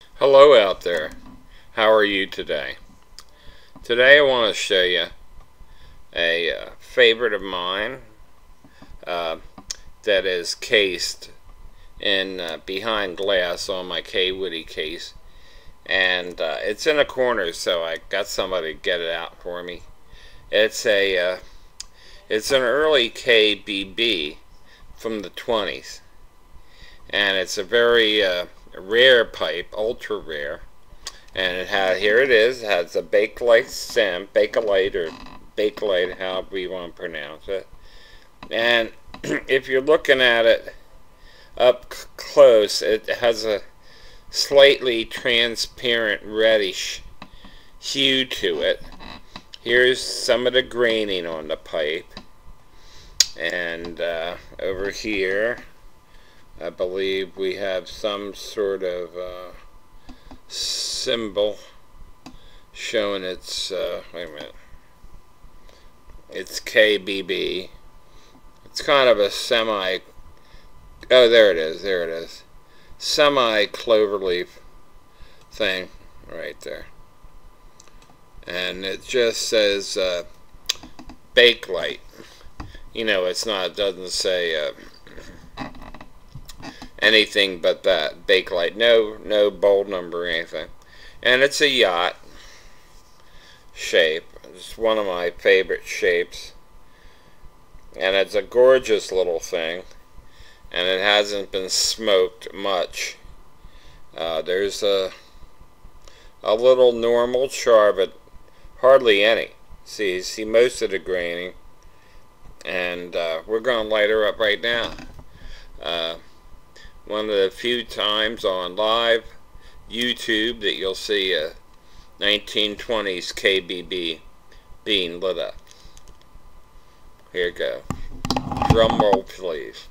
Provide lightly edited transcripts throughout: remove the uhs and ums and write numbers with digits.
Hello out there. How are you today? Today I want to show you a favorite of mine uh, that is cased in behind glass on my K Woody case, and it's in a corner, so I got somebody to get it out for me. It's it's an early KBB from the 20s, and it's a very rare pipe, ultra rare. And here it is. It has a Bakelite stem, Bakelite or Bakelite, however you want to pronounce it. And if you're looking at it up close, it has a slightly transparent reddish hue to it. Here's some of the graining on the pipe. And over here, I believe we have some sort of symbol showing its wait a minute, it's KBB. It's kind of a semi, oh, there it is, semi cloverleaf thing right there, and it just says Bakelite. You know, it doesn't say anything but that, Bakelite. No bold number or anything. And it's a yacht shape. It's one of my favorite shapes. And it's a gorgeous little thing. And it hasn't been smoked much. There's a little normal char, but hardly any. See most of the graining. And we're going to light her up right now. One of the few times on live YouTube that you'll see a 1920s KBB being lit up. Here you go. Drum roll, please.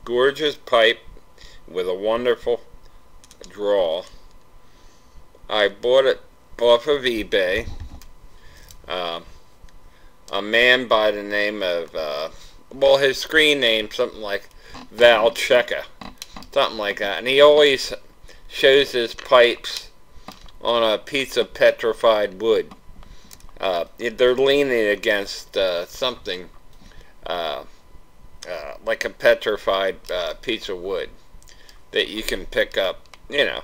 Gorgeous pipe with a wonderful draw. I bought it off of eBay. A man by the name of well, his screen name something like Val Checa, something like that, and he always shows his pipes on a piece of petrified wood. They're leaning against something like a petrified piece of wood that you can pick up, you know.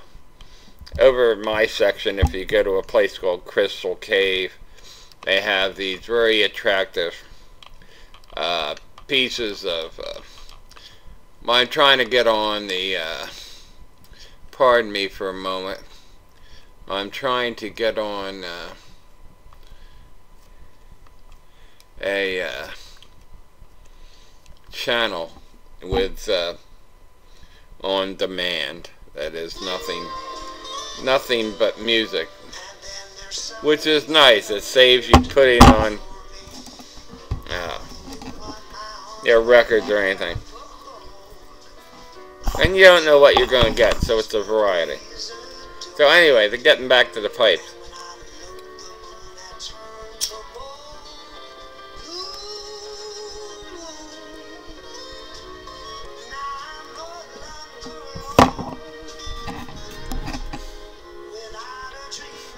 Over my section, if you go to a place called Crystal Cave, they have these very attractive pieces of I'm trying to get on the pardon me for a moment, I'm trying to get on a channel with on demand that is nothing but music, which is nice. It saves you putting on records or anything, and you don't know what you're going to get, so it's a variety. So anyway, getting back to the pipes.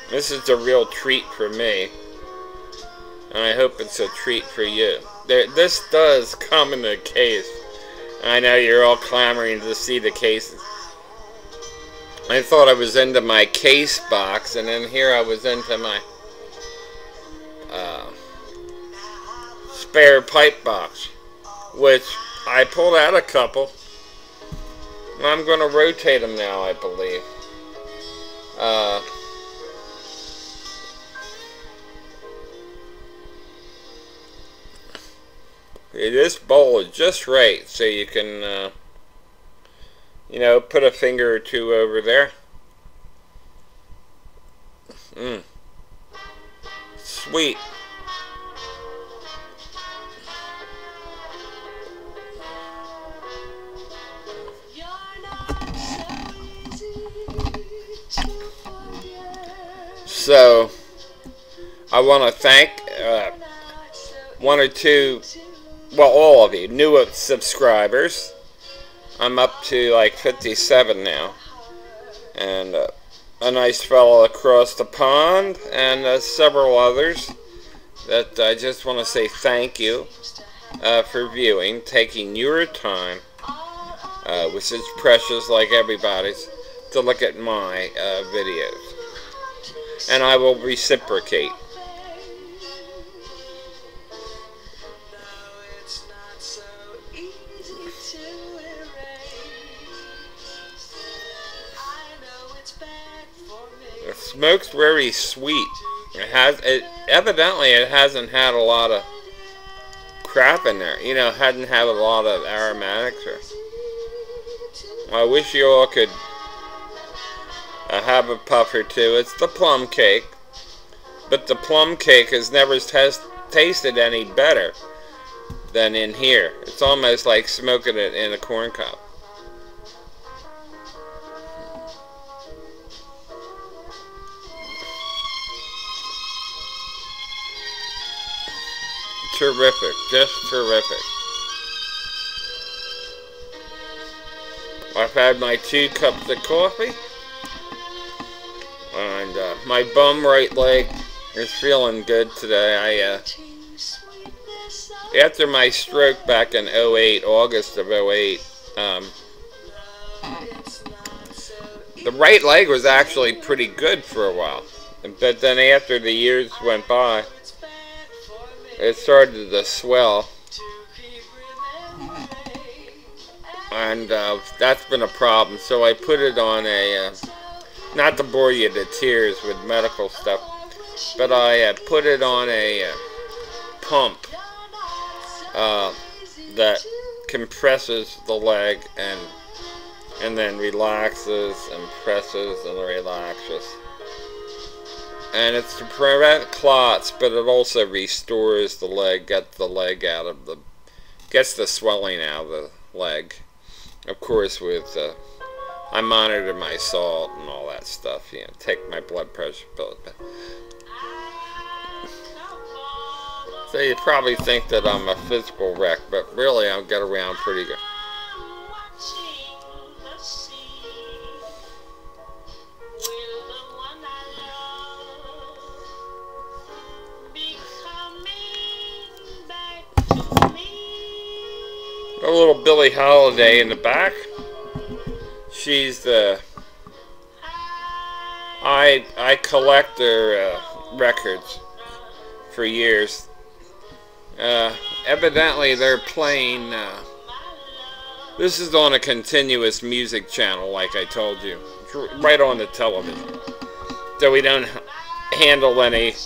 This is a real treat for me, and I hope it's a treat for you. This does come in a case. I know you're all clamoring to see the cases. I thought I was into my case box, and then here I was into my spare pipe box, which I pulled out a couple. I'm going to rotate them now, I believe. This bowl is just right, so you can, you know, put a finger or two over there. Sweet. So I want to thank one or two, well, all of you new subscribers. I'm up to like 57 now, and a nice fellow across the pond, and several others that I just want to say thank you for viewing, taking your time, which is precious like everybody's, to look at my videos. And I will reciprocate. The smoke's very sweet. Evidently it hasn't had a lot of crap in there. You know, hadn't had a lot of aromatics. I wish you all could have a puff or two. It's the plum cake, but the plum cake has never tasted any better than in here. It's almost like smoking it in a corn cob. Terrific, just terrific. I've had my 2 cups of coffee, and my bum right leg is feeling good today. After my stroke back in August of 08, the right leg was actually pretty good for a while, but then after the years went by, it started to swell, and that's been a problem. So I put it on a, not to bore you to tears with medical stuff, but I put it on a pump that compresses the leg and then relaxes and presses and relaxes. And it's to prevent clots, but it also restores the leg, gets the swelling out of the leg. Of course, with I monitor my salt and all that stuff. You know, take my blood pressure pill. So you probably think that I'm a physical wreck, but really I get around pretty good. A little Billie Holiday in the back. She's the I collect her records for years. Evidently they're playing this is on a continuous music channel, like I told you, right on the television, so we don't handle any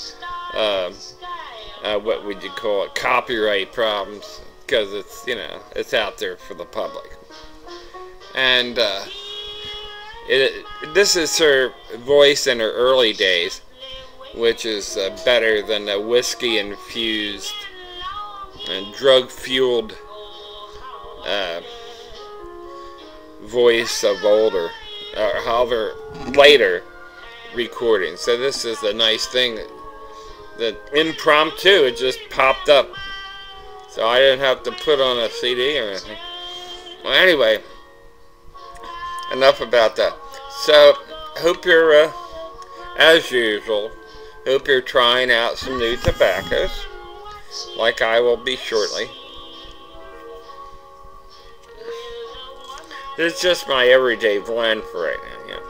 what would you call it, copyright problems, because it's, you know, it's out there for the public. And this is her voice in her early days, which is better than the whiskey infused and drug fueled voice of older, or however, later recordings. So this is a nice thing that impromptu, it just popped up. So I didn't have to put on a CD or anything. Well, anyway, enough about that. So, hope you're, as usual, hope you're trying out some new tobaccos, like I will be shortly. This is just my everyday blend for right now, you know.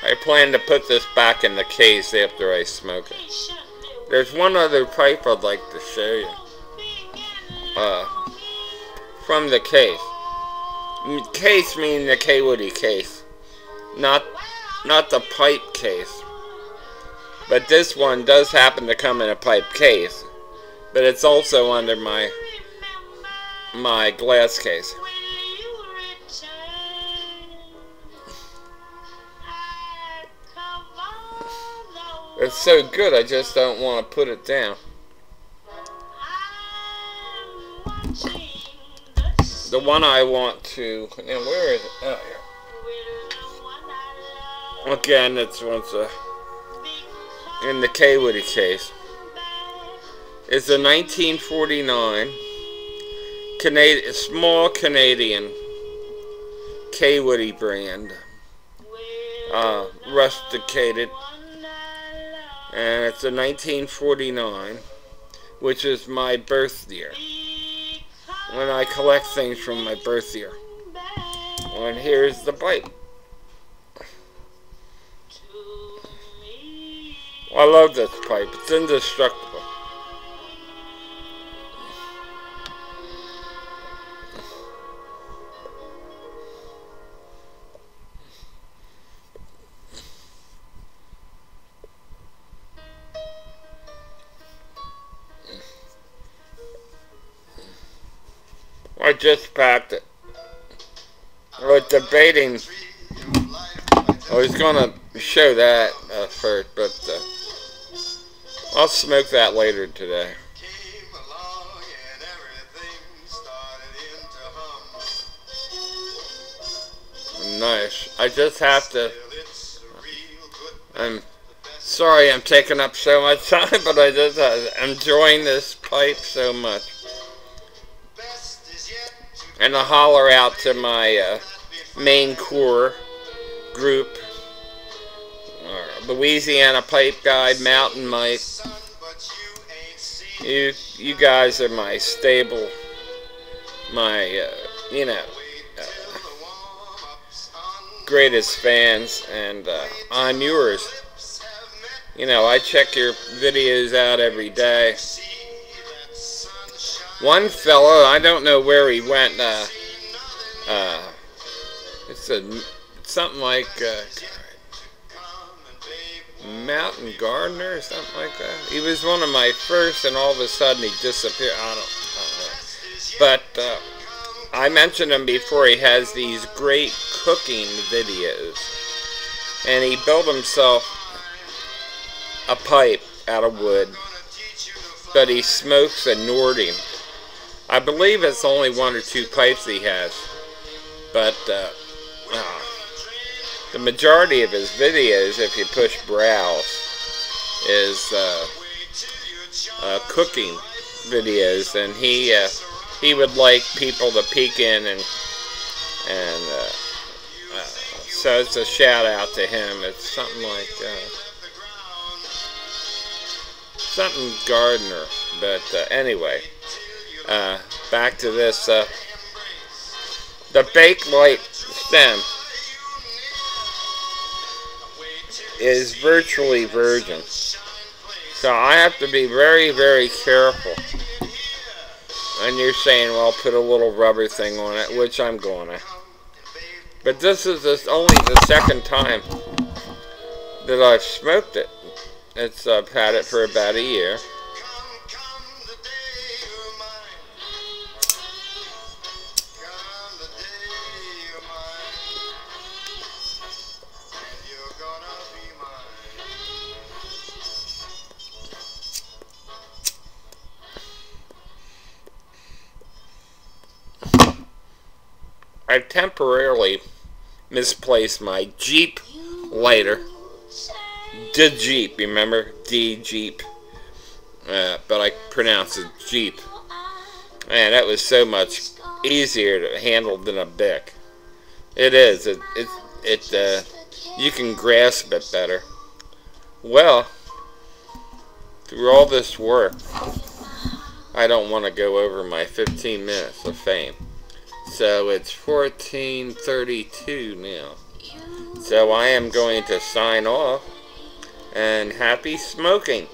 I plan to put this back in the case after I smoke it. There's one other pipe I'd like to show you. From the case. Case meaning the K. Woody case. Not the pipe case. But this one does happen to come in a pipe case. But it's also under my glass case. It's so good, I just don't want to put it down. the one I want to, and where is it? Oh, here. Again, it's once in the K. Woody case. It's a 1949 small Canadian K. Woody brand, rusticated, and it's a 1949, which is my birth year, when I collect things from my birth year. And here's the pipe. I love this pipe. It's indestructible. I just packed it. I was debating. I was gonna show that first, but I'll smoke that later today. Nice. I just have to. I'm sorry I'm taking up so much time, but I just I'm enjoying this pipe so much. And I holler out to my main core group, Louisiana Pipe Guide, Mountain Mike. You guys are my stable, my greatest fans, and I'm yours. I check your videos out every day. One fellow, I don't know where he went. It's something like Mountain Gardener or something like that. He was one of my first, and all of a sudden he disappeared. I don't know. But I mentioned him before. He has these great cooking videos, and he built himself a pipe out of wood, but he smokes a Nording. I believe it's only 1 or 2 pipes he has, but the majority of his videos, if you push browse, is cooking videos, and he would like people to peek in, and so it's a shout out to him. It's something like something Gardner, but anyway. Back to this, the Bakelite stem is virtually virgin, so I have to be very, very careful. And you're saying, well, put a little rubber thing on it, which I'm gonna. But this is only the second time that I've smoked it. I've had it for about a year. I temporarily misplaced my Jeep lighter. The Jeep, remember? D Jeep. But I pronounce it Jeep. Man, that was so much easier to handle than a Bic. It is. You can grasp it better. Well, through all this work, I don't want to go over my 15 minutes of fame. So it's 14:32 now. So I am going to sign off, and happy smoking.